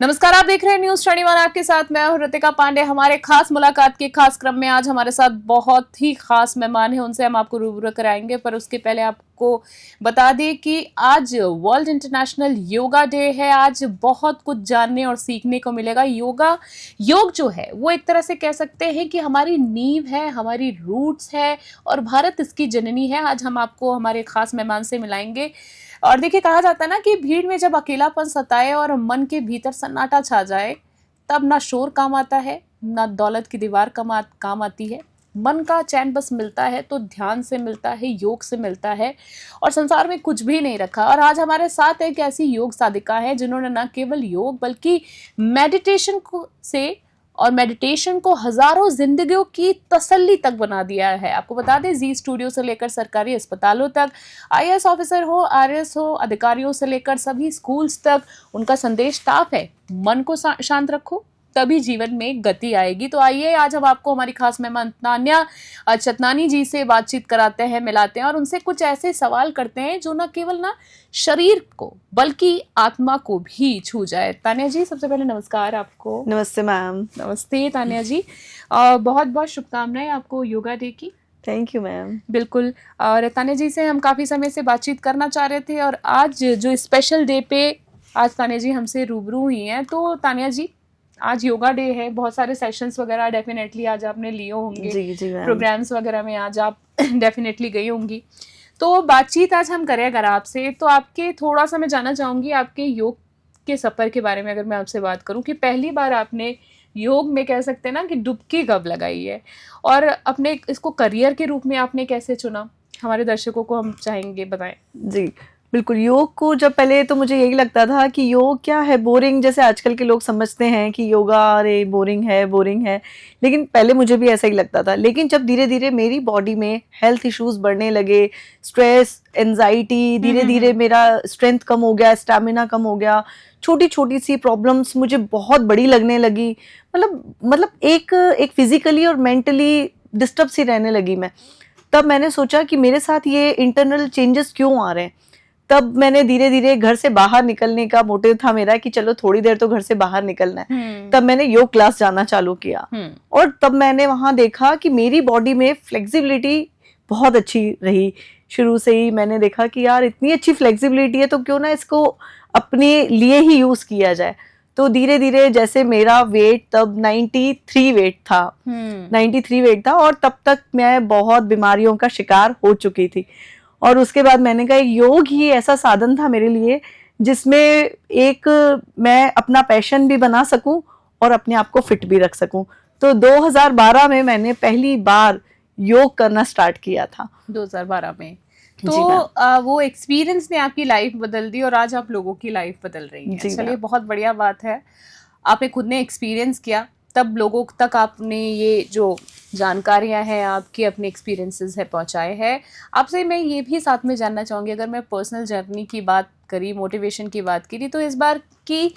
नमस्कार, आप देख रहे हैं न्यूज शनिवार। आपके साथ मैं हूं ऋतिका पांडे। हमारे खास मुलाकात के खास क्रम में आज हमारे साथ बहुत ही खास मेहमान हैं, उनसे हम आपको रूबरू कराएंगे। पर उसके पहले आपको बता दें कि आज वर्ल्ड इंटरनेशनल योगा डे है। आज बहुत कुछ जानने और सीखने को मिलेगा। योग जो है वो एक तरह से कह सकते हैं कि हमारी नींव है, हमारी रूट्स है और भारत इसकी जननी है। आज हम आपको हमारे खास मेहमान से मिलाएंगे। और देखिए, कहा जाता है ना कि भीड़ में जब अकेलापन सताए और मन के भीतर सन्नाटा छा जाए, तब ना शोर काम आता है, ना दौलत की दीवार काम आती है। मन का चैन बस मिलता है तो ध्यान से मिलता है, योग से मिलता है, और संसार में कुछ भी नहीं रखा। और आज हमारे साथ एक ऐसी योग साधिका है जिन्होंने न केवल योग बल्कि मेडिटेशन को हजारों जिंदगियों की तसल्ली तक बना दिया है। आपको बता दें, जी स्टूडियो से लेकर सरकारी अस्पतालों तक, आईएएस ऑफिसर हो, आरएस हो, अधिकारियों से लेकर सभी स्कूल्स तक उनका संदेश साफ है, मन को शांत रखो तभी जीवन में गति आएगी। तो आइए, आज हम आपको हमारी खास मेहमान तान्या चतनानी जी से बातचीत कराते हैं, मिलाते हैं और उनसे कुछ ऐसे सवाल करते हैं जो न केवल ना शरीर को बल्कि आत्मा को भी छू जाए। तान्या जी, सबसे पहले नमस्कार आपको। नमस्ते मैम। नमस्ते तान्या जी, बहुत बहुत शुभकामनाएं आपको योगा डे की। Thank you ma'am. बिल्कुल। और तान्या जी से हम काफ़ी समय से बातचीत करना चाह रहे थे और आज जो स्पेशल डे पे आज तान्या जी हमसे रूबरू हुई हैं। तो तान्या जी, आज योगा डे है, बहुत सारे सेशंस वगैरह डेफिनेटली आज आपने लिए होंगे। जी प्रोग्राम्स वगैरह में आज आप डेफिनेटली गई होंगी। तो बातचीत आज हम करें अगर आपसे, तो आपके थोड़ा सा मैं जानना चाहूँगी आपके योग के सफ़र के बारे में। अगर मैं आपसे बात करूँ कि पहली बार आपने योग में कह सकते हैं ना कि डुबकी कब लगाई है और अपने इसको करियर के रूप में आपने कैसे चुना, हमारे दर्शकों को हम चाहेंगे बताएं। जी बिल्कुल। योग को जब पहले तो मुझे यही लगता था कि योग क्या है, बोरिंग, जैसे आजकल के लोग समझते हैं कि योगा अरे बोरिंग है। लेकिन पहले मुझे भी ऐसा ही लगता था। लेकिन जब धीरे धीरे मेरी बॉडी में हेल्थ इश्यूज बढ़ने लगे, स्ट्रेस, एंजाइटी, धीरे धीरे मेरा स्ट्रेंथ कम हो गया, स्टैमिना कम हो गया, छोटी छोटी सी प्रॉब्लम्स मुझे बहुत बड़ी लगने लगी। मतलब एक फिजिकली और मेंटली डिस्टर्ब सी रहने लगी मैं। तब मैंने सोचा कि मेरे साथ ये इंटरनल चेंजेस क्यों आ रहे हैं। तब मैंने धीरे धीरे घर से बाहर निकलने का मोटिव था मेरा कि चलो थोड़ी देर तो घर से बाहर निकलना है। तब मैंने योग क्लास जाना चालू किया और तब मैंने वहां देखा कि मेरी बॉडी में फ्लेक्सिबिलिटी बहुत अच्छी रही। शुरू से ही मैंने देखा कि यार इतनी अच्छी फ्लेक्सिबिलिटी है तो क्यों ना इसको अपने लिए ही यूज किया जाए। तो धीरे धीरे जैसे मेरा वेट तब 93 वेट था, 93 वेट था और तब तक मैं बहुत बीमारियों का शिकार हो चुकी थी। और उसके बाद मैंने कहा योग ही ऐसा साधन था मेरे लिए जिसमें एक मैं अपना पैशन भी बना सकूं और अपने आप को फिट भी रख सकूं। तो 2012 में मैंने पहली बार योग करना स्टार्ट किया था। 2012 में तो वो एक्सपीरियंस ने आपकी लाइफ बदल दी और आज आप लोगों की लाइफ बदल रही है। चलिए, बहुत बढ़िया बात है, आपने खुद ने एक्सपीरियंस किया, तब लोगों तक आपने ये जो जानकारियां हैं आपकी अपने एक्सपीरियंसेस है पहुंचाए हैं। आपसे मैं ये भी साथ में जानना चाहूँगी, अगर मैं पर्सनल जर्नी की बात करी, मोटिवेशन की बात करी, तो इस बार की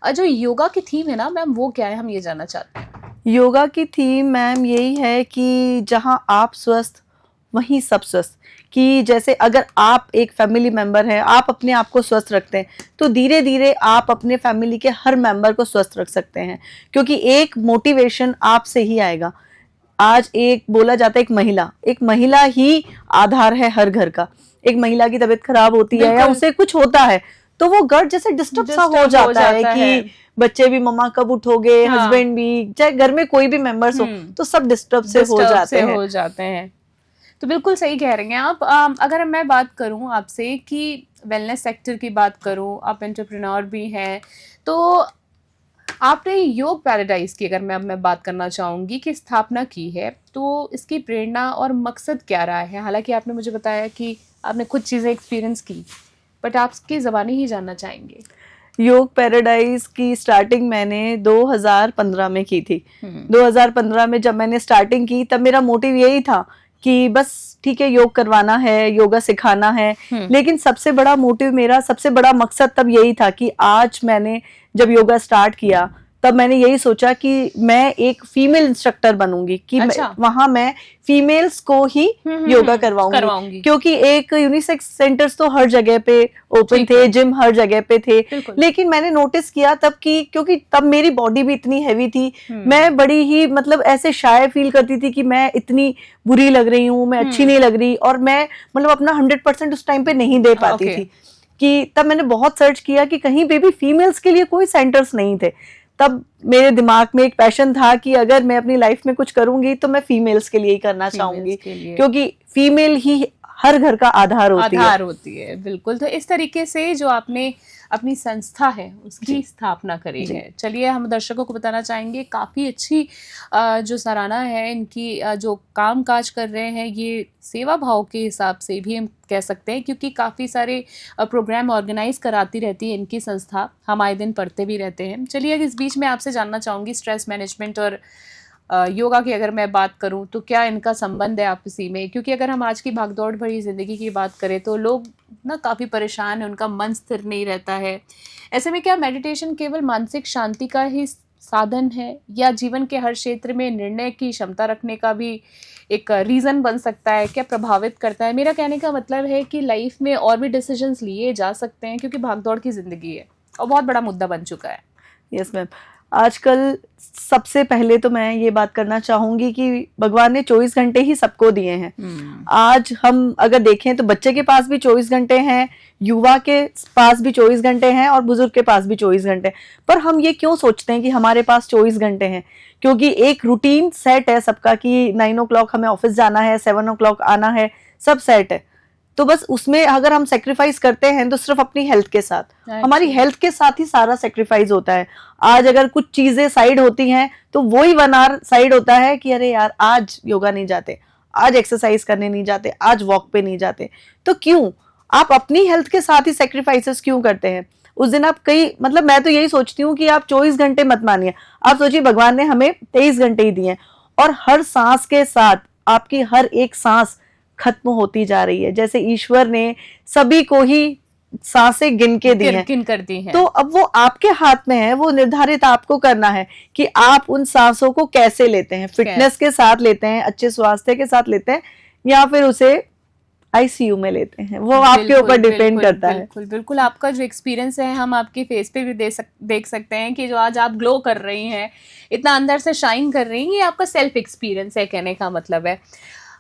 जो योगा की थीम है ना मैम, वो क्या है, हम ये जानना चाहते हैं। योगा की थीम मैम यही है कि जहाँ आप स्वस्थ वहीं सब स्वस्थ। कि जैसे अगर आप एक फैमिली मेंबर हैं, आप अपने आप को स्वस्थ रखते हैं तो धीरे धीरे आप अपने फैमिली के हर मेंबर को स्वस्थ रख सकते हैं, क्योंकि एक मोटिवेशन आपसे ही आएगा। आज एक बोला जाता है एक महिला ही आधार है हर घर का। एक महिला की तबीयत खराब होती है या उसे कुछ होता है तो वो घर जैसे डिस्टर्ब सा हो जाता है कि बच्चे भी मम्मा कब उठोगे, हस्बैंड भी, चाहे घर में कोई भी मेंबर्स हो तो सब डिस्टर्ब से हो जाते हैं। तो बिल्कुल सही कह रही हैं आप। अगर मैं बात करूं आपसे कि वेलनेस सेक्टर की बात करूं, आप एंटरप्रेन्योर भी हैं, तो आपने योग पैराडाइज की अगर मैं बात करना चाहूँगी कि स्थापना की है, तो इसकी प्रेरणा और मकसद क्या रहा है। हालांकि आपने मुझे बताया कि आपने कुछ चीज़ें एक्सपीरियंस की, बट आपकी ज़बानी ही जानना चाहेंगे। योग पैराडाइज की स्टार्टिंग मैंने 2015 में की थी। 2015 में जब मैंने स्टार्टिंग की तब मेरा मोटिव यही था कि बस ठीक है, योग करवाना है, योगा सिखाना है। लेकिन सबसे बड़ा मोटिव मेरा, सबसे बड़ा मकसद तब यही था कि आज मैंने जब योगा स्टार्ट किया तब मैंने यही सोचा कि मैं एक फीमेल इंस्ट्रक्टर बनूंगी, कि अच्छा। वहां मैं फीमेल्स को ही योगा करवाऊंगी, क्योंकि एक यूनिसेक्स सेंटर्स तो हर जगह पे ओपन ठीक थे, है। जिम हर जगह पे थे, बिल्कुल। लेकिन मैंने नोटिस किया तब कि क्योंकि तब मेरी बॉडी भी इतनी हैवी थी, हम्म। मैं बड़ी ही मतलब ऐसे शाय फील करती थी कि मैं इतनी बुरी लग रही हूँ, मैं अच्छी नहीं लग रही, और मैं मतलब अपना 100% उस टाइम पे नहीं दे पाती ओके। थी। कि तब मैंने बहुत सर्च किया कि कहीं पे भी फीमेल्स के लिए कोई सेंटर्स नहीं थे। तब मेरे दिमाग में एक पैशन था कि अगर मैं अपनी लाइफ में कुछ करूंगी तो मैं फीमेल्स के लिए ही करना चाहूंगी, फीमेल्स के लिए क्योंकि फीमेल ही हर घर का आधार होती है। आधार होती है, बिल्कुल। तो इस तरीके से जो आपने अपनी संस्था है उसकी स्थापना करी है। चलिए हम दर्शकों को बताना चाहेंगे, काफ़ी अच्छी जो सराहना है इनकी, जो काम काज कर रहे हैं ये सेवा भाव के हिसाब से भी हम कह सकते हैं, क्योंकि काफ़ी सारे प्रोग्राम ऑर्गेनाइज कराती रहती है इनकी संस्था, हम आए दिन पढ़ते भी रहते हैं। चलिए इस बीच में आपसे जानना चाहूँगी, स्ट्रेस मैनेजमेंट और योगा की अगर मैं बात करूं तो क्या इनका संबंध है आपसी में? क्योंकि अगर हम आज की भागदौड़ भरी ज़िंदगी की बात करें तो लोग ना काफ़ी परेशान हैं, उनका मन स्थिर नहीं रहता है। ऐसे में क्या मेडिटेशन केवल मानसिक शांति का ही साधन है, या जीवन के हर क्षेत्र में निर्णय की क्षमता रखने का भी एक रीज़न बन सकता है? क्या प्रभावित करता है? मेरा कहने का मतलब है कि लाइफ में और भी डिसीजंस लिए जा सकते हैं, क्योंकि भागदौड़ की ज़िंदगी है और बहुत बड़ा मुद्दा बन चुका है। यस मैम, आजकल सबसे पहले तो मैं ये बात करना चाहूंगी कि भगवान ने 24 घंटे ही सबको दिए हैं। आज हम अगर देखें तो बच्चे के पास भी 24 घंटे हैं, युवा के पास भी 24 घंटे हैं और बुजुर्ग के पास भी 24 घंटे हैं। पर हम ये क्यों सोचते हैं कि हमारे पास 24 घंटे हैं? क्योंकि एक रूटीन सेट है सबका कि 9 o'clock हमें ऑफिस जाना है, 7 o'clock आना है, सब सेट है। तो बस उसमें अगर हम सेक्रीफाइस करते हैं तो सिर्फ अपनी हेल्थ के साथ, हमारी हेल्थ के साथ ही सारा सेक्रीफाइस होता है। आज अगर कुछ चीजें साइड होती हैं तो वही 1 hour साइड होता है कि अरे यार आज योगा नहीं जाते, आज एक्सरसाइज करने नहीं जाते, आज वॉक पे नहीं जाते। तो क्यों आप अपनी हेल्थ के साथ ही सेक्रीफाइसेस क्यों करते हैं? उस दिन आप कई मतलब मैं तो यही सोचती हूँ कि आप 24 घंटे मत मानिए, आप सोचिए भगवान ने हमें 23 घंटे ही दिए हैं, और हर सांस के साथ आपकी हर एक सांस खत्म होती जा रही है। जैसे ईश्वर ने सभी को ही सांसें गिन के दी हैं, गिन कर दी हैं। तो अब वो आपके हाथ में है, वो निर्धारित आपको करना है कि आप उन सांसों को कैसे लेते हैं, फिटनेस के साथ लेते हैं, अच्छे स्वास्थ्य के साथ लेते हैं, या फिर उसे आईसीयू में लेते हैं, वो आपके ऊपर डिपेंड करता है। बिल्कुल बिल्कुल, आपका जो एक्सपीरियंस है हम आपके फेस पे भी देख सकते हैं कि जो आज आप ग्लो कर रही हैं, इतना अंदर से शाइन कर रही हैं, ये आपका सेल्फ एक्सपीरियंस है, कहने का मतलब है।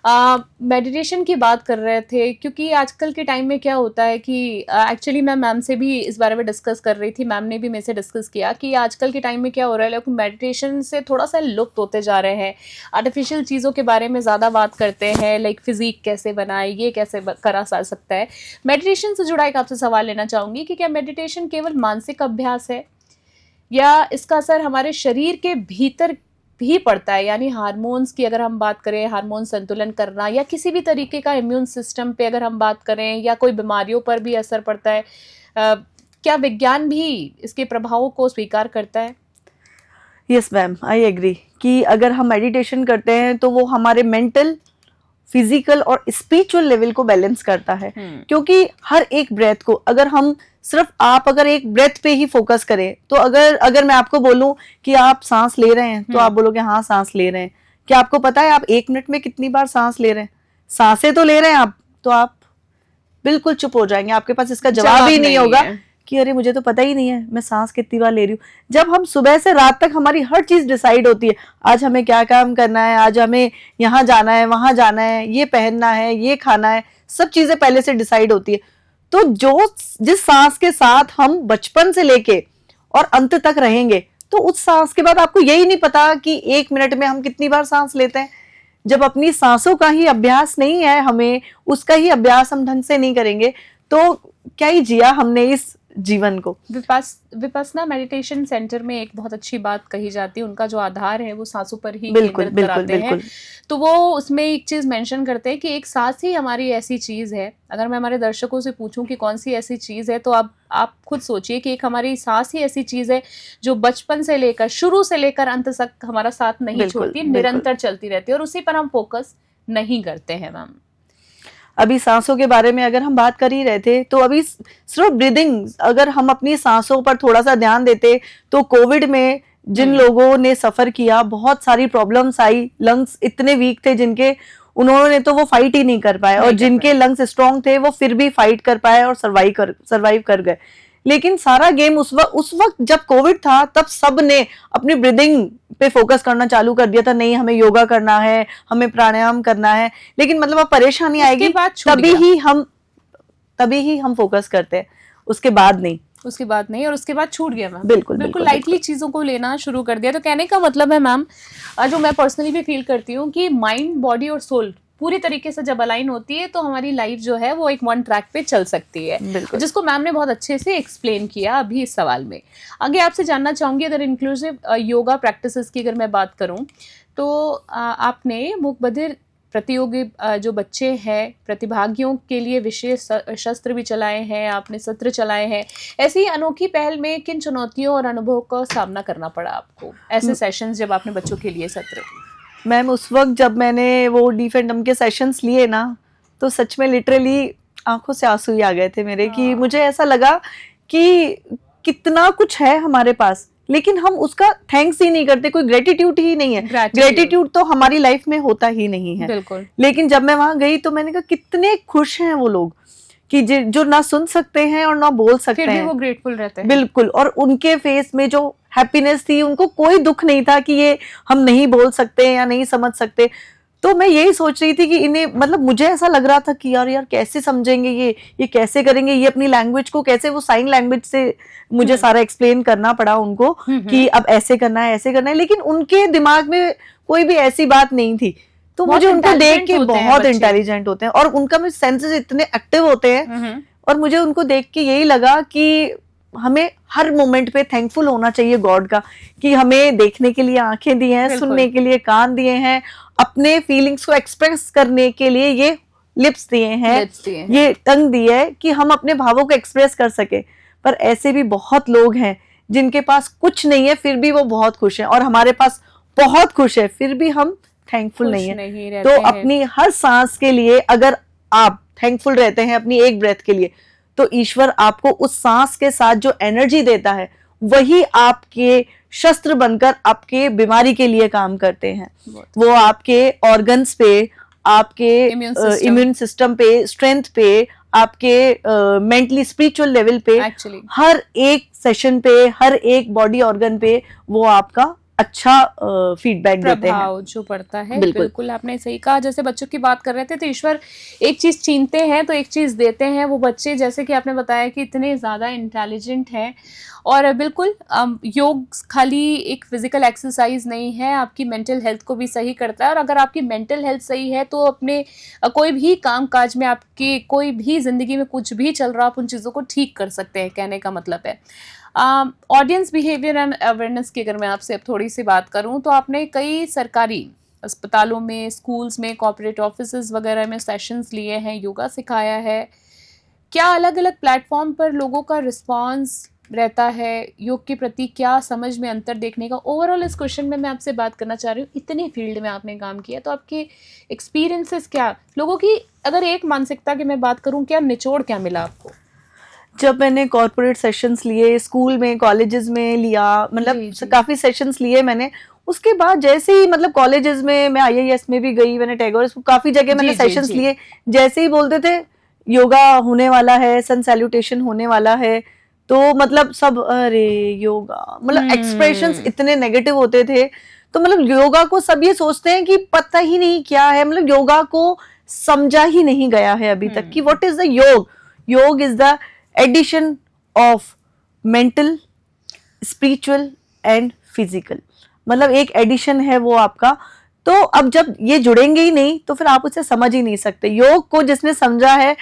मेडिटेशन की बात कर रहे थे, क्योंकि आजकल के टाइम में क्या होता है कि एक्चुअली मैं मैम से भी इस बारे में डिस्कस कर रही थी, मैम ने भी मेरे से डिस्कस किया कि आजकल के टाइम में क्या हो रहा है, लोग मेडिटेशन से थोड़ा सा लुप्त होते जा रहे हैं, आर्टिफिशियल चीज़ों के बारे में ज़्यादा बात करते हैं, लाइक फिजिक कैसे बनाए, ये कैसे करा जा सकता है। मेडिटेशन से जुड़ा एक आपसे सवाल लेना चाहूँगी कि क्या मेडिटेशन केवल मानसिक अभ्यास है, या इसका असर हमारे शरीर के भीतर भी पड़ता है? यानी हार्मोन्स की अगर हम बात करें, हार्मोन संतुलन करना, या किसी भी तरीके का इम्यून सिस्टम पे अगर हम बात करें, या कोई बीमारियों पर भी असर पड़ता है, क्या विज्ञान भी इसके प्रभावों को स्वीकार करता है? यस मैम, आई एग्री कि अगर हम मेडिटेशन करते हैं तो वो हमारे मेंटल, फिजिकल और स्पिरिचुअल लेवल को बैलेंस करता है। क्योंकि हर एक ब्रेथ को अगर हम सिर्फ आप अगर एक ब्रेथ पे ही फोकस करें, तो अगर मैं आपको बोलूं कि आप सांस ले रहे हैं तो आप बोलोगे हाँ सांस ले रहे हैं। क्या आपको पता है आप 1 मिनट में कितनी बार सांस ले रहे हैं? सांसें तो ले रहे हैं आप, तो आप बिल्कुल चुप हो जाएंगे, आपके पास इसका जवाब ही नहीं होगा कि अरे मुझे तो पता ही नहीं है मैं सांस कितनी बार ले रही हूँ। जब हम सुबह से रात तक हमारी हर चीज डिसाइड होती है, आज हमें क्या काम करना है, आज हमें यहाँ जाना है, वहां जाना है, ये पहनना है, ये खाना है, सब चीजें पहले से डिसाइड होती है। तो जिस सांस के साथ हम बचपन से लेके और अंत तक रहेंगे, तो उस सांस के बाद आपको यही नहीं पता कि 1 मिनट में हम कितनी बार सांस लेते हैं। जब अपनी सांसों का ही अभ्यास नहीं है, हमें उसका ही अभ्यास हम ढंग से नहीं करेंगे, तो क्या ही जिया हमने इस जीवन को। विपस्सना मेडिटेशन सेंटर में एक बहुत अच्छी बात कही जाती है, उनका जो आधार है वो सांसों पर ही बिल्कुल केंद्रित बिल्कुल कराते हैं। बिल्कुल। तो वो उसमें एक चीज मेंशन करते हैं कि एक सांस ही हमारी ऐसी चीज है। अगर मैं हमारे दर्शकों से पूछूं कि कौन सी ऐसी चीज है, तो आप खुद सोचिए कि एक हमारी सांस ही ऐसी चीज है जो बचपन से लेकर, शुरू से लेकर अंत तक हमारा साथ नहीं छोड़ती, निरंतर चलती रहती है, और उसी पर हम फोकस नहीं करते हैं। मैम अभी सांसों के बारे में अगर हम बात कर ही रहे थे, तो अभी सिर्फ ब्रीदिंग, अगर हम अपनी सांसों पर थोड़ा सा ध्यान देते तो कोविड में जिन लोगों ने सफर किया, बहुत सारी प्रॉब्लम्स आई, लंग्स इतने वीक थे जिनके, उन्होंने तो वो फाइट ही नहीं कर पाए, और जिनके लंग्स स्ट्रांग थे वो फिर भी फाइट कर पाए और सरवाइव कर गए। लेकिन सारा गेम उस वक्त जब कोविड था, तब सब ने अपनी ब्रीदिंग पे फोकस करना चालू कर दिया था, नहीं हमें योगा करना है, हमें प्राणायाम करना है, लेकिन मतलब अब परेशानी आएगी तभी ही हम फोकस करते हैं, उसके बाद नहीं, और उसके बाद छूट गया मैम। बिल्कुल लाइटली चीजों को लेना शुरू कर दिया। तो कहने का मतलब है मैम, जो मैं पर्सनली भी फील करती हूँ कि माइंड, बॉडी और सोल पूरी तरीके से जब अलाइन होती है तो हमारी लाइफ जो है वो एक वन ट्रैक पे चल सकती है, जिसको मैम ने बहुत अच्छे से एक्सप्लेन किया अभी इस सवाल में। आगे आपसे जानना चाहूंगी, अगर इंक्लूसिव योगा प्रैक्टिसेस की अगर मैं बात करूं तो आपने मूक बधिर प्रतियोगी जो बच्चे हैं, प्रतिभागियों के लिए विशेष शस्त्र भी चलाए हैं, आपने सत्र चलाए हैं। ऐसी ही अनोखी पहल में किन चुनौतियों और अनुभव का सामना करना पड़ा आपको, ऐसे सेशंस जब आपने बच्चों के लिए सत्र? मैम उस वक्त जब मैंने वो डीफ एंड डम के सेशंस लिए ना, तो सच में लिटरली आंखों से आंसू ही आ गए थे मेरे, कि मुझे ऐसा लगा कि कितना कुछ है हमारे पास, लेकिन हम उसका थैंक्स ही नहीं करते, कोई ग्रेटिट्यूड ही नहीं है। ग्रेटिट्यूड तो हमारी लाइफ में होता ही नहीं है। बिल्कुल। लेकिन जब मैं वहां गई तो मैंने कहा कितने खुश हैं वो लोग, कि जो ना सुन सकते हैं और ना बोल सकते हैं, फिर भी वो ग्रेटफुल रहते हैं। बिल्कुल। और उनके फेस में जो हैप्पीनेस थी, उनको कोई दुख नहीं था कि ये हम नहीं बोल सकते या नहीं समझ सकते। तो मैं यही सोच रही थी कि इन्हें, मतलब मुझे ऐसा लग रहा था कि यार कैसे समझेंगे ये कैसे करेंगे, ये अपनी लैंग्वेज को कैसे, वो साइन लैंग्वेज से मुझे सारा एक्सप्लेन करना पड़ा उनको कि अब ऐसे करना है, ऐसे करना है, लेकिन उनके दिमाग में कोई भी ऐसी बात नहीं थी। तो मुझे उनको देख के, बहुत इंटेलिजेंट होते हैं और उनका में सेंसेस इतने एक्टिव होते हैं, और मुझे उनको देख के यही लगा कि हमें हर मोमेंट पे थैंकफुल होना चाहिए गॉड का, कि हमें देखने के लिए आंखें दी हैं, सुनने के लिए कान दिए हैं, अपने फीलिंग्स को एक्सप्रेस करने के लिए ये लिप्स दिए हैं, ये टंग दी है कि हम अपने भावों को एक्सप्रेस कर सके। पर ऐसे भी बहुत लोग हैं जिनके पास कुछ नहीं है फिर भी वो बहुत खुश हैं, और हमारे पास बहुत खुश है फिर भी हम थैंकफुल नहीं है। तो अपनी हर सांस के लिए अगर आप थैंकफुल रहते हैं, अपनी एक ब्रेथ के लिए, तो ईश्वर आपको उस सांस के साथ जो एनर्जी देता है वही आपके शस्त्र बनकर आपके बीमारी के लिए काम करते हैं। वो आपके ऑर्गन्स पे, आपके इम्यून सिस्टम पे, स्ट्रेंथ पे, आपके मेंटली स्पिरिचुअल लेवल पे, हर एक सेशन पे, हर एक बॉडी ऑर्गन पे वो आपका अच्छा फीडबैक देते हैं, जो पड़ता है। बिल्कुल आपने सही कहा। जैसे बच्चों की बात कर रहे थे, तो ईश्वर एक चीज छीनते हैं तो एक चीज देते हैं। वो बच्चे, जैसे कि आपने बताया कि इतने ज्यादा इंटेलिजेंट हैं, और बिल्कुल योग खाली एक फिजिकल एक्सरसाइज नहीं है, आपकी मेंटल हेल्थ को भी सही करता है। और अगर आपकी मेंटल हेल्थ सही है तो अपने कोई भी काम काज में, आपकी कोई भी जिंदगी में कुछ भी चल रहा, आप उन चीज़ों को ठीक कर सकते हैं, कहने का मतलब है। ऑडियंस बिहेवियर एंड अवेयरनेस की अगर मैं आपसे अब थोड़ी सी बात करूं, तो आपने कई सरकारी अस्पतालों में, स्कूल्स में, कॉर्पोरेट ऑफिसेज वगैरह में सेशंस लिए हैं, योगा सिखाया है। क्या अलग अलग प्लेटफॉर्म पर लोगों का रिस्पांस रहता है योग के प्रति, क्या समझ में अंतर देखने का? ओवरऑल इस क्वेश्चन में मैं आपसे बात करना चाह रही हूँ, इतने फील्ड में आपने काम किया, तो आपके एक्सपीरियंसेस क्या, लोगों की अगर एक मानसिकता की मैं बात करूँ, क्या निचोड़ क्या मिला आपको? जब मैंने कॉर्पोरेट सेशंस लिए, स्कूल में, कॉलेजेस में लिया, मतलब काफी सेशंस लिए मैंने, उसके बाद जैसे ही, मतलब कॉलेजेस में मैं IIS में भी गई, मैंने टैगोर, काफी जगह मैंने सेशंस लिए, जैसे ही बोलते थे योगा होने वाला है, सन सैल्यूटेशन होने वाला है, तो मतलब सब अरे योगा, मतलब एक्सप्रेशंस इतने नेगेटिव होते थे। तो मतलब योगा को सब ये सोचते हैं कि पता ही नहीं क्या है, मतलब योगा को समझा ही नहीं गया है अभी तक कि what is the yoga. Yoga is the addition of mental, spiritual and physical, मतलब एक एडिशन है वो आपका। तो अब जब ये जुड़ेंगे ही नहीं तो फिर आप उसे समझ ही नहीं सकते। योग को जिसने समझा है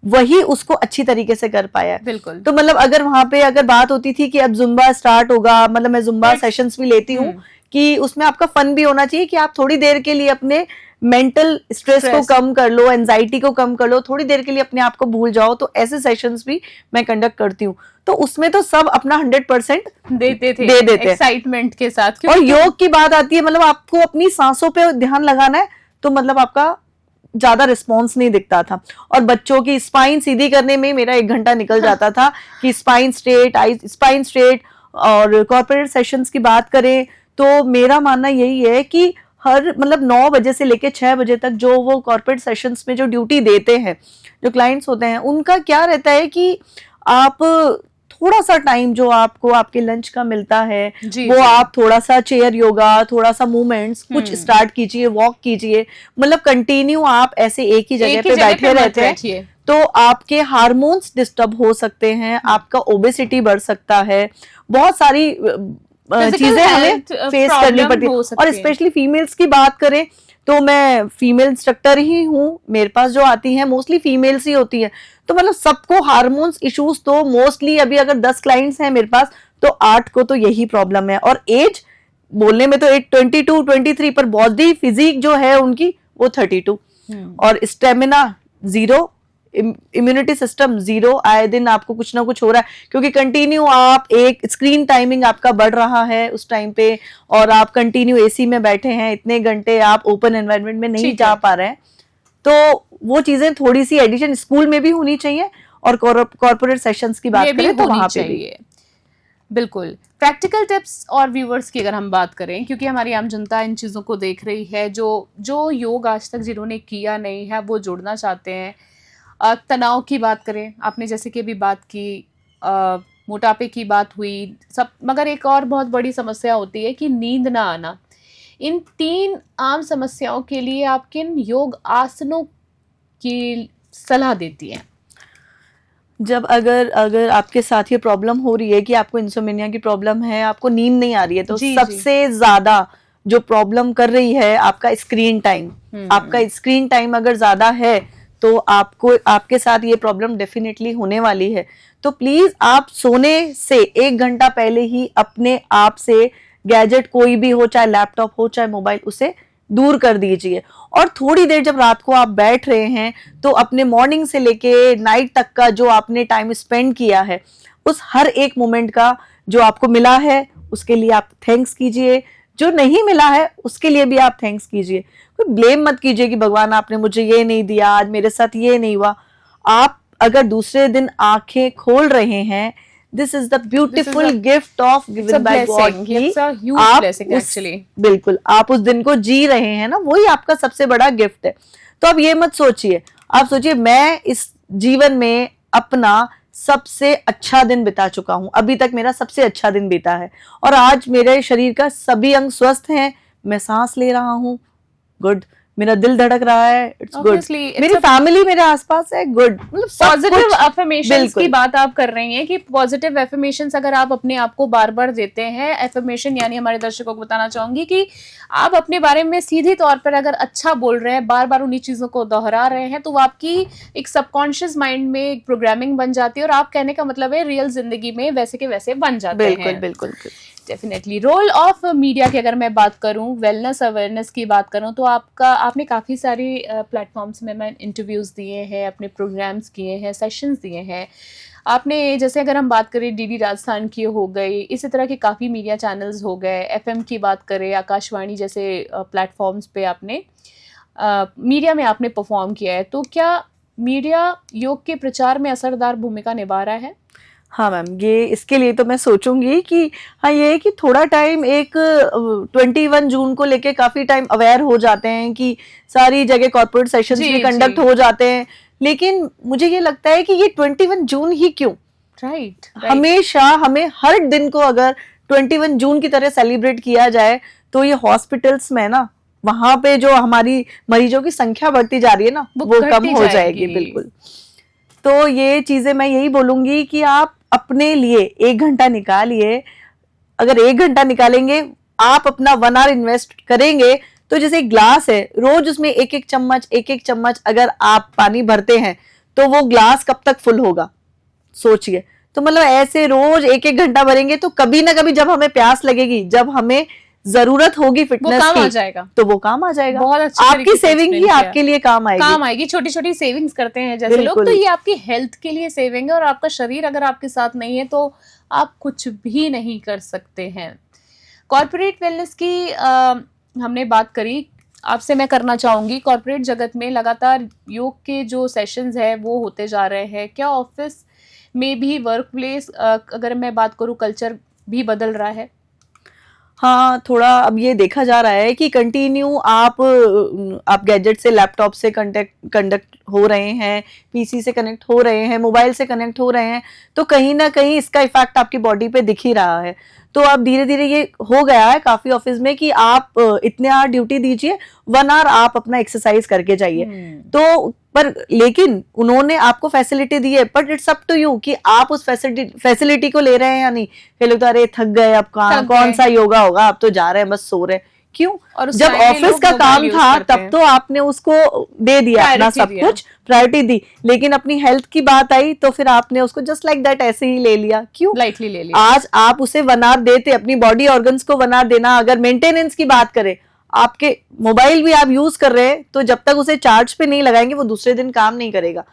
वही उसको अच्छी तरीके से कर पाया है। बिल्कुल। तो मतलब अगर वहां पे अगर बात होती थी कि अब जुम्बा स्टार्ट होगा, मतलब मैं जुम्बा सेशंस भी लेती हूँ कि उसमें आपका फन भी होना चाहिए, कि आप थोड़ी देर के लिए अपने मेंटल स्ट्रेस को कम कर लो, एंजाइटी को कम कर लो, थोड़ी देर के लिए अपने आप को भूल जाओ। तो ऐसे सेशंस भी मैं कंडक्ट करती हूँ। तो उसमें तो सब अपना 100% देते थे, दे देते एक्साइटमेंट के साथ। और योग की बात आती है, मतलब आपको अपनी सांसों पे ध्यान लगाना है, तो मतलब आपका ज्यादा रिस्पॉन्स नहीं दिखता था। और बच्चों की स्पाइन सीधी करने में मेरा 1 घंटा निकल जाता था कि स्पाइन स्ट्रेट, स्पाइन स्ट्रेट, और कॉर्पोरेट सेशंस की बात करें तो मेरा मानना यही है कि हर मतलब 9 बजे से लेके 6 बजे तक जो वो कॉर्पोरेट सेशंस में जो ड्यूटी देते हैं, जो क्लाइंट्स होते हैं, उनका क्या रहता है कि आप थोड़ा सा टाइम जो आपको आपके लंच का मिलता है वो आप थोड़ा सा चेयर योगा, थोड़ा सा मूवमेंट्स कुछ स्टार्ट कीजिए, वॉक कीजिए, मतलब कंटिन्यू आप ऐसे एक ही जगह पे बैठे रहते हैं तो आपके हार्मोन्स डिस्टर्ब हो सकते हैं, आपका ओबेसिटी बढ़ सकता है, बहुत सारी चीजें हमें फेस करनी पड़ती है। और स्पेशली फीमेल्स की बात करें तो मैं फीमेल इंस्ट्रक्टर ही हूँ, मेरे पास जो आती हैं मोस्टली फीमेल्स ही होती हैं, तो मतलब सबको हार्मोन्स इश्यूज तो मोस्टली अभी अगर 10 क्लाइंट्स हैं मेरे पास तो 8 को तो यही प्रॉब्लम है। और एज बोलने में तो 22 23 पर बॉडी फिजिक जो है उनकी वो 32 और स्टेमिना 0, इम्यूनिटी सिस्टम 0, आए दिन आपको कुछ ना कुछ हो रहा है क्योंकि कंटिन्यू आप एक स्क्रीन टाइमिंग आपका बढ़ रहा है उस टाइम पे और आप कंटिन्यू एसी में बैठे हैं, इतने घंटे आप ओपन एनवायरनमेंट में नहीं जा पा रहे हैं, तो वो चीजें थोड़ी सी एडिशन स्कूल में भी होनी चाहिए और कॉर्पोरेट सेशंस की बात करें तो वहां पे भी। बिल्कुल प्रैक्टिकल टिप्स और व्यूअर्स की अगर हम बात करें, क्योंकि हमारी आम जनता इन चीज़ों को देख रही है, जो योग आज तक जिन्होंने किया नहीं है वो जुड़ना चाहते हैं। तनाव की बात करें, आपने जैसे कि अभी बात की, मोटापे की बात हुई सब, मगर एक और बहुत बड़ी समस्या होती है कि नींद ना आना। इन 3 आम समस्याओं के लिए आप किन योग आसनों की सलाह देती हैं? जब अगर आपके साथ ये प्रॉब्लम हो रही है कि आपको इंसोमेनिया की प्रॉब्लम है, आपको नींद नहीं आ रही है, तो सबसे ज्यादा जो प्रॉब्लम कर रही है आपका स्क्रीन टाइम। आपका स्क्रीन टाइम अगर ज्यादा है तो आपको आपके साथ ये प्रॉब्लम डेफिनेटली होने वाली है। तो प्लीज आप सोने से 1 घंटा पहले ही अपने आप से गैजेट कोई भी हो, चाहे लैपटॉप हो चाहे मोबाइल, उसे दूर कर दीजिए। और थोड़ी देर जब रात को आप बैठ रहे हैं तो अपने मॉर्निंग से लेके नाइट तक का जो आपने टाइम स्पेंड किया है उस हर एक मोमेंट का जो आपको मिला है उसके लिए आप थैंक्स कीजिए, जो नहीं मिला है उसके लिए भी आप थैंक्स कीजिए। कोई ब्लेम मत कीजिए कि भगवान आपने मुझे ये नहीं दिया, आज मेरे साथ ये नहीं हुआ। आप अगर दूसरे दिन आंखें खोल रहे हैं, this is the beautiful gift of given by God. बिल्कुल आप उस दिन को जी रहे हैं ना, वही आपका सबसे बड़ा गिफ्ट है। तो अब ये मत सोचिए, आप सोचिए मैं इस जीवन में अपना सबसे अच्छा दिन बिता चुका हूं, अभी तक मेरा सबसे अच्छा दिन बीता है और आज मेरे शरीर का सभी अंग स्वस्थ हैं, मैं सांस ले रहा हूं, गुड, मेरा दिल धड़क रहा है, इट्स गुड, मेरी फैमिली मेरे आसपास है, गुड। मतलब पॉजिटिव अफर्मेशंस की बात आप कर रही हैं कि पॉजिटिव अफर्मेशंस अगर आप अपने आप को बार बार देते हैं, अफर्मेशन यानी हमारे दर्शकों को बताना चाहूंगी कि आप अपने बारे में सीधे तौर पर अगर अच्छा बोल रहे हैं, बार बार उन्हीं चीजों को दोहरा रहे हैं, तो वो आपकी एक सबकॉन्शियस माइंड में एक प्रोग्रामिंग बन जाती है और आप कहने का मतलब है रियल जिंदगी में वैसे के वैसे बन जाते हैं। बिल्कुल बिल्कुल डेफिनेटली। रोल ऑफ मीडिया की अगर मैं बात करूं, वेलनेस अवेयरनेस की बात करूं, तो आपने काफ़ी सारी प्लेटफॉर्म्स में मैं इंटरव्यूज़ दिए हैं, अपने प्रोग्राम्स किए हैं, सेशंस दिए हैं। आपने जैसे अगर हम बात करें डीडी राजस्थान की हो गई, इसी तरह के काफ़ी मीडिया चैनल्स हो गए, एफएम की बात करें, आकाशवाणी जैसे प्लेटफॉर्म्स पे आपने मीडिया में आपने परफॉर्म किया है, तो क्या मीडिया योग के प्रचार में असरदार भूमिका निभा रहा है? हाँ मैम, ये इसके लिए तो मैं सोचूंगी कि हाँ ये है कि थोड़ा टाइम एक 21 जून को लेके काफी टाइम अवेयर हो जाते हैं कि सारी जगह कॉर्पोरेट सेशंस भी कंडक्ट हो जाते हैं, लेकिन मुझे ये लगता है कि ये 21 जून ही क्यों, राइट हमेशा हमें हर दिन को अगर 21 जून की तरह सेलिब्रेट किया जाए तो ये हॉस्पिटल्स में ना, वहां पे जो हमारी मरीजों की संख्या बढ़ती जा रही है ना, वो कम हो जाएगी। बिल्कुल। तो ये चीजें मैं यही बोलूंगी कि आप अपने लिए 1 घंटा निकालिए, अगर 1 घंटा निकालेंगे, आप अपना 1 आवर इन्वेस्ट करेंगे, तो जैसे एक ग्लास है, रोज उसमें एक एक चम्मच अगर आप पानी भरते हैं तो वो ग्लास कब तक फुल होगा, सोचिए। तो मतलब ऐसे रोज 1 घंटा भरेंगे तो कभी ना कभी जब हमें प्यास लगेगी, जब हमें जरूरत होगी फिटनेस की, आ जाएगा, तो वो काम आ जाएगा। बहुत अच्छी आपकी सेविंग ही आपके लिए काम आएगी। छोटी छोटी सेविंग्स करते हैं जैसे लोग, तो ये आपकी हेल्थ के लिए सेविंग है, और आपका शरीर अगर आपके साथ नहीं है तो आप कुछ भी नहीं कर सकते हैं। कॉर्पोरेट वेलनेस की हमने बात करी, आपसे मैं करना चाहूंगी, कॉर्पोरेट जगत में लगातार योग के जो सेशंस है वो होते जा रहे हैं, क्या ऑफिस में भी वर्क प्लेस अगर मैं बात करूं कल्चर बदल रहा है? हाँ, थोड़ा अब ये देखा जा रहा है कि कंटिन्यू आप गैजेट से, लैपटॉप से कंडक्ट हो रहे हैं, पीसी से कनेक्ट हो रहे हैं, मोबाइल से कनेक्ट हो रहे हैं, तो कहीं ना कहीं इसका इफेक्ट आपकी बॉडी पे दिख ही रहा है। तो अब धीरे धीरे ये हो गया है काफी ऑफिस में कि आप इतने आवर ड्यूटी दीजिए, 1 आवर आप अपना एक्सरसाइज करके जाइए। तो पर लेकिन उन्होंने आपको फैसिलिटी दी है, but it's up to you कि आप उस फैसिलिटी को ले रहे हैं या नहीं। कई लोग तो अरे थक गए, अब कौन सा योगा होगा, अब तो जा रहे हैं बस सो रहे हैं। क्यों? और जब ऑफिस का काम था तब तो आपने उसको दे दिया, अपना सब कुछ प्रायोरिटी दी, लेकिन अपनी हेल्थ की बात आई तो फिर आपने उसको जस्ट लाइक दैट ऐसे ही ले लिया। क्यों? लाइटली ले लिया। आज आप उसे 1 आवर देते, अपनी बॉडी ऑर्गन्स को 1 आवर देना। अगर मेंटेनेंस की बात करें, आपके मोबाइल भी आप यूज कर रहे हैं तो जब तक उसे चार्ज पे नहीं लगाएंगे वो दूसरे दिन काम नहीं करेगा।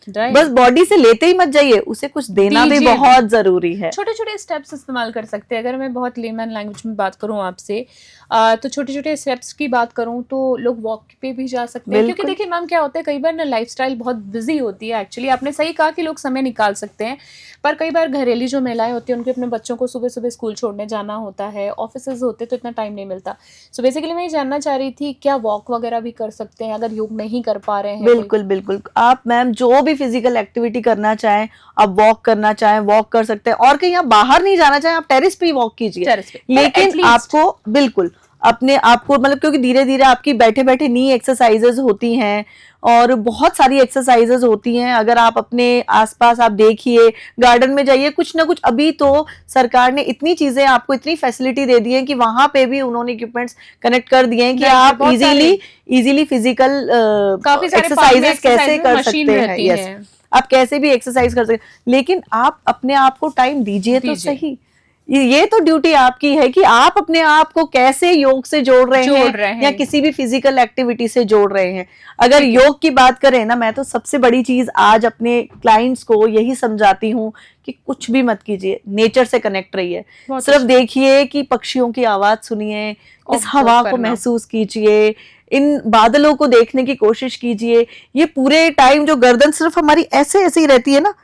बस बॉडी से लेते ही मत जाइए, उसे कुछ देना भी बहुत जरूरी है। छोटे छोटे स्टेप्स इस्तेमाल कर सकते हैं। अगर मैं बहुत लेमन लैंग्वेज में बात करूं आपसे, तो छोटे छोटे स्टेप्स की बात करूं तो लोग वॉक पे भी जा सकते हैं। क्योंकि देखिए मैम क्या होता है, कई बार ना लाइफस्टाइल बहुत बिजी होती है। एक्चुअली आपने सही कहा कि लोग समय निकाल सकते हैं, पर कई बार घरेलू जो महिलाएं होती हैं उनके अपने बच्चों को सुबह सुबह स्कूल छोड़ने जाना होता है, ऑफिसेज होते तो इतना टाइम नहीं मिलता। सो बेसिकली मैं ये जानना चाह रही थी, क्या वॉक वगैरह भी कर सकते हैं अगर योग नहीं कर पा रहे हैं? बिल्कुल बिल्कुल, आप मैम जो भी फिजिकल एक्टिविटी करना चाहें, आप वॉक करना चाहें वॉक कर सकते हैं, और कहीं आप बाहर नहीं जाना चाहें आप टेरेस पे ही वॉक कीजिए। लेकिन आपको बिल्कुल अपने आप को मतलब, क्योंकि धीरे धीरे आपकी बैठे बैठे नी एक्सरसाइजेज होती हैं और बहुत सारी एक्सरसाइजेज होती हैं। अगर आप अपने आसपास आप देखिए, गार्डन में जाइए, कुछ ना कुछ। अभी तो सरकार ने इतनी चीजें आपको, इतनी फैसिलिटी दे दी है कि वहां पे भी उन्होंने इक्विपमेंट्स कनेक्ट कर दिए हैं कि आप इजीली फिजिकल एक्सरसाइजेज कैसे कर सकते हैं। यस, आप कैसे भी एक्सरसाइज कर सकते हैं, लेकिन आप अपने आप को टाइम दीजिए तो सही। ये तो ड्यूटी आपकी है कि आप अपने आप को कैसे योग से जोड़ रहे हैं या किसी भी फिजिकल एक्टिविटी से जोड़ रहे हैं। अगर योग की बात करें ना, मैं तो सबसे बड़ी चीज आज अपने क्लाइंट्स को यही समझाती हूँ कि कुछ भी मत कीजिए, नेचर से कनेक्ट रहिए। सिर्फ देखिए कि पक्षियों की आवाज सुनिए, इस हवा को महसूस कीजिए, इन बादलों को देखने की कोशिश कीजिए। ये पूरे टाइम जो गर्दन सिर्फ हमारी ऐसे ऐसे ही रहती है ना,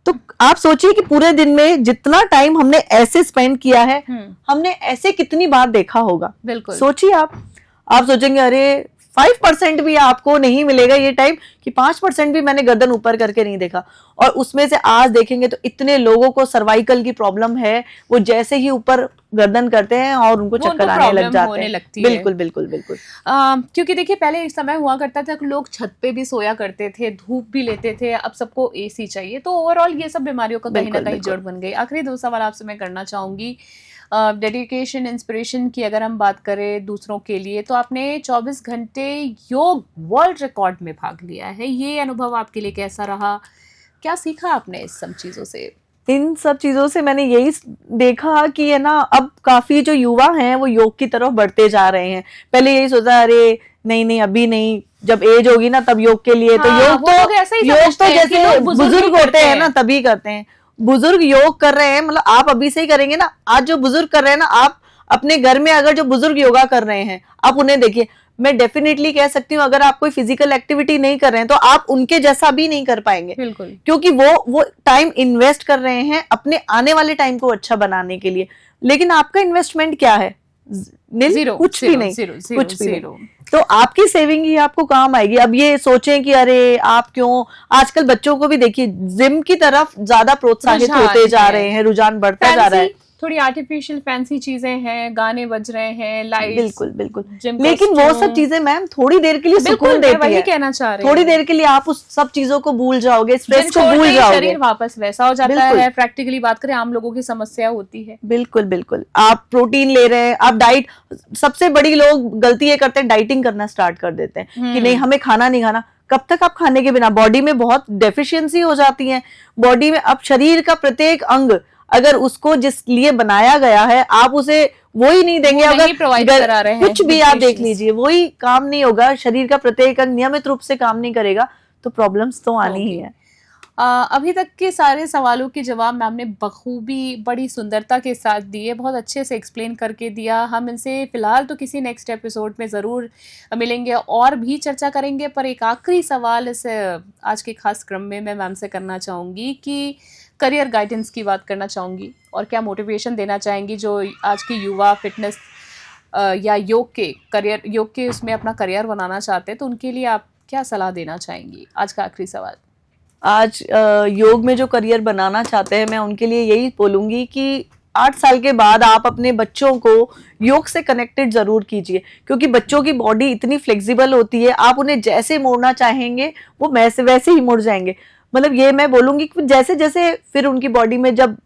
तो आप सोचिए कि पूरे दिन में जितना टाइम हमने ऐसे स्पेंड किया है, हमने ऐसे कितनी बार देखा होगा। बिल्कुल सोचिए आप सोचेंगे अरे 5% भी आपको नहीं मिलेगा ये टाइम, कि 5% भी मैंने गर्दन ऊपर करके नहीं देखा। और उसमें से आज देखेंगे तो इतने लोगों को सर्वाइकल की प्रॉब्लम है, वो जैसे ही ऊपर गर्दन करते हैं और उनको चक्कर आने लग जाते हैं। बिल्कुल बिल्कुल बिल्कुल। क्योंकि देखिए पहले एक समय हुआ करता था कि लोग छत पे भी सोया करते थे, धूप भी लेते थे, अब सबको एसी चाहिए। तो ओवरऑल ये सब बीमारियों का कहीं ना कहीं जड़ बन गई। आखिरी 2 सवाल आपसे मैं करना चाहूंगी। डेडिकेशन, इंस्पिरेशन की अगर हम बात करें दूसरों के लिए, तो आपने 24 घंटे योग वर्ल्ड रिकॉर्ड में भाग लिया है। ये अनुभव आपके लिए कैसा रहा? क्या सीखा आपने इस सब चीजों से? इन सब चीजों से मैंने यही देखा कि है ना, अब काफी जो युवा हैं वो योग की तरफ बढ़ते जा रहे हैं। पहले यही सोचा अरे नहीं अभी नहीं, जब एज होगी ना तब योग के लिए। तो योग तो जैसे बुजुर्ग होते हैं ना तभी करते हैं। बुजुर्ग योग कर रहे हैं, मतलब आप अभी से ही करेंगे ना। आज जो बुजुर्ग कर रहे हैं ना, आप अपने घर में अगर जो बुजुर्ग योगा कर रहे हैं आप उन्हें देखिए। मैं डेफिनेटली कह सकती हूँ अगर आप कोई फिजिकल एक्टिविटी नहीं कर रहे हैं तो आप उनके जैसा भी नहीं कर पाएंगे। बिल्कुल, क्योंकि वो टाइम इन्वेस्ट कर रहे हैं अपने आने वाले टाइम को अच्छा बनाने के लिए। लेकिन आपका इन्वेस्टमेंट क्या है? कुछ भी नहीं। तो आपकी सेविंग ही आपको काम आएगी। अब ये सोचें कि अरे आप क्यों, आजकल बच्चों को भी देखिए जिम की तरफ ज्यादा प्रोत्साहित होते जा रहे हैं, रुझान बढ़ता जा रहा है। थोड़ी आर्टिफिशियल फैंसी चीजें हैं, गाने बज रहे हैं, लाइट्स, बिल्कुल। लेकिन वो सब चीजें मैम थोड़ी देर के लिए सुकून देती है। कहना चाह रहे हैं थोड़ी देर के लिए आप उस सब चीजों को भूल जाओगे, स्ट्रेस को भूल जाओगे, शरीर वापस वैसा हो जाता है। प्रैक्टिकली बात करें, आम लोगों की समस्या होती है। बिल्कुल। आप प्रोटीन ले रहे हैं, आप डाइट, सबसे बड़ी लोग गलती ये करते हैं, डाइटिंग करना स्टार्ट कर देते हैं कि नहीं हमें खाना नहीं खाना। कब तक आप खाने के बिना? बॉडी में बहुत डेफिशिएंसी हो जाती है। बॉडी में अब शरीर का प्रत्येक अंग, अगर उसको जिस लिए बनाया गया है आप उसे वो ही नहीं देंगे, अगर करा रहे हैं, कुछ भी आप देख लीजिए वही काम नहीं होगा, शरीर का प्रत्येक अंग नियमित रूप से काम नहीं करेगा तो प्रॉब्लम्स तो आनी ही है। अभी तक के सारे सवालों के जवाब मैम ने बखूबी, बड़ी सुंदरता के साथ दिए, बहुत अच्छे से एक्सप्लेन करके दिया। हम इनसे फिलहाल तो किसी नेक्स्ट एपिसोड में ज़रूर मिलेंगे और भी चर्चा करेंगे। पर एक आखिरी सवाल इस आज के खास क्रम में मैं मैम से करना चाहूँगी कि करियर गाइडेंस की बात करना चाहूँगी और क्या मोटिवेशन देना चाहेंगी जो आज की युवा फिटनेस या योग के उसमें अपना करियर बनाना चाहते हैं, तो उनके लिए आप क्या सलाह देना चाहेंगी? आज का आखिरी सवाल। आज योग में जो करियर बनाना चाहते हैं, मैं उनके लिए यही बोलूंगी कि 8 साल के बाद आप अपने बच्चों को योग से कनेक्टेड जरूर कीजिए, क्योंकि बच्चों की बॉडी इतनी फ्लेक्सिबल होती है, आप उन्हें जैसे मोड़ना चाहेंगे वो वैसे ही मुड़ जाएंगे। मतलब ये मैं बोलूंगी कि जैसे जैसे फिर उनकी बॉडी में जब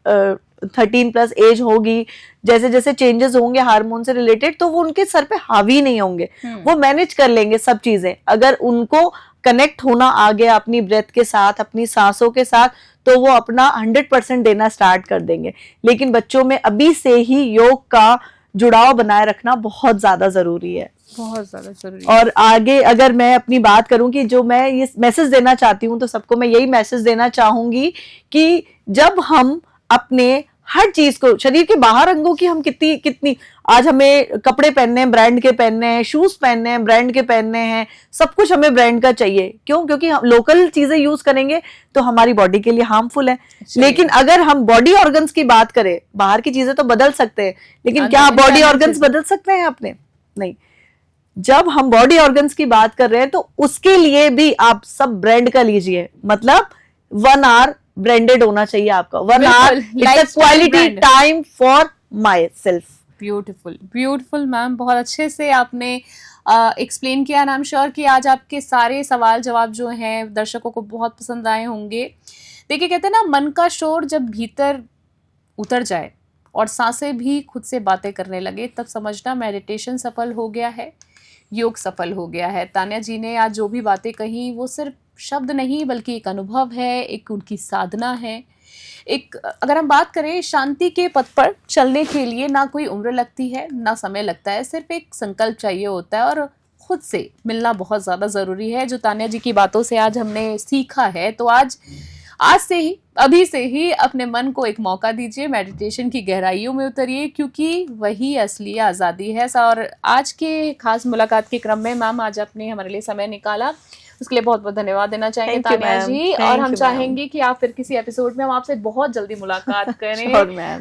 13+ एज होगी, जैसे जैसे चेंजेस होंगे हार्मोन से रिलेटेड, तो वो उनके सर पे हावी नहीं होंगे, वो मैनेज कर लेंगे सब चीजें। अगर उनको कनेक्ट होना आ गया अपनी ब्रेथ के साथ, अपनी सांसों के साथ, तो वो अपना 100% देना स्टार्ट कर देंगे। लेकिन बच्चों में अभी से ही योग का जुड़ाव बनाए रखना बहुत ज्यादा जरूरी है, बहुत ज्यादा जरूरी। और आगे अगर मैं अपनी बात करूं कि जो मैं ये मैसेज देना चाहती हूँ, तो सबको मैं यही मैसेज देना चाहूंगी कि जब हम अपने हर चीज को, शरीर के बाहर अंगों की हम कितनी आज हमें कपड़े पहनने हैं ब्रांड के पहनने हैं, शूज पहनने हैं ब्रांड के पहनने हैं, सब कुछ हमें ब्रांड का चाहिए। क्यों? क्योंकि हम लोकल चीजें यूज करेंगे तो हमारी बॉडी के लिए हार्मफुल है। लेकिन अगर हम बॉडी ऑर्गन्स की बात करें, बाहर की चीजें तो बदल सकते हैं, लेकिन क्या बॉडी ऑर्गन्स बदल सकते हैं अपने? नहीं। जब हम बॉडी ऑर्गन्स की बात कर रहे हैं तो उसके लिए भी आप सब ब्रांड का लीजिए। मतलब 1 आवर ब्रांडेड होना चाहिए आपका, 1 hour its quality time for myself. Beautiful beautiful ma'am, बहुत अच्छे से आपने एक्सप्लेन किया। आई एम श्योर कि आज आपके सारे सवाल जवाब जो हैं दर्शकों को बहुत पसंद आए होंगे। देखिए, कहते हैं ना, मन का शोर जब भीतर उतर जाए और सांसें भी खुद से बातें करने लगे, तब समझना मेडिटेशन सफल हो गया है, योग सफल हो गया है। तान्या जी ने आज जो भी बातें कही वो सिर्फ शब्द नहीं बल्कि एक अनुभव है, एक उनकी साधना है। एक अगर हम बात करें, शांति के पथ पर चलने के लिए ना कोई उम्र लगती है ना समय लगता है, सिर्फ एक संकल्प चाहिए होता है और खुद से मिलना बहुत ज़्यादा ज़रूरी है, जो तान्या जी की बातों से आज हमने सीखा है। तो आज से ही, अभी से ही अपने मन को एक मौका दीजिए, मेडिटेशन की गहराइयों में उतरिए, क्योंकि वही असली आज़ादी है। और आज के खास मुलाकात के क्रम में मैम आज आपने हमारे लिए समय निकाला, उसके लिए बहुत बहुत धन्यवाद देना चाहेंगे तान्या जी। और हम चाहेंगे कि आप फिर किसी एपिसोड में हम आपसे बहुत जल्दी मुलाकात करें।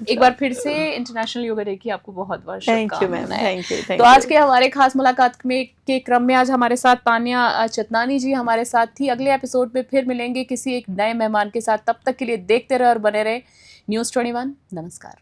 एक बार फिर से इंटरनेशनल योगा डे की आपको बहुत बहुत शुभकामनाएं। तो आज के हमारे खास मुलाकात में के क्रम में आज हमारे साथ तान्या चतनानी जी हमारे साथ थी। अगले एपिसोड में फिर मिलेंगे किसी एक नए मेहमान के साथ। तब तक के लिए देखते रहे और बने रहे न्यूज़ 21। नमस्कार।